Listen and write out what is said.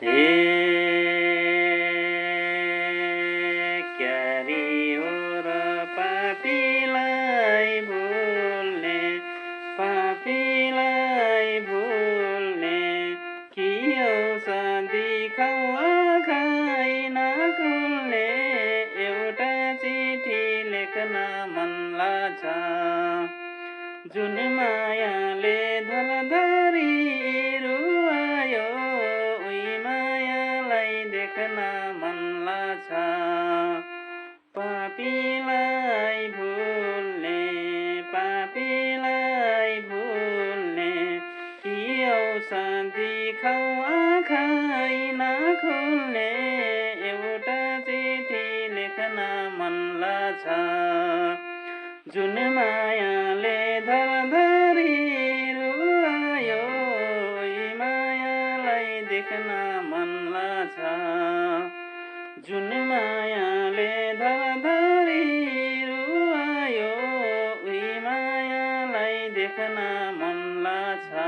हे क्यारी हो र पापीलाई भुल्ने कि औषधि खाइ नकुल्ने एउटा चिठी लेख्न मन लाग्छ जुन मायाले धलधरी रुवायो उही मायालाई देख्न मन लाग्छ पापीलाई भुल्ने कि औषधि खाइ नखुल्ने एउटा चिठी लेख्न मन लाग्छ जुन मायाले धरधरी रुवायो यी मायालाई देख्न मन लाग्छ जुन मायाले धरधरी रुवायो उही मायालाई देख्न मन लाग्छ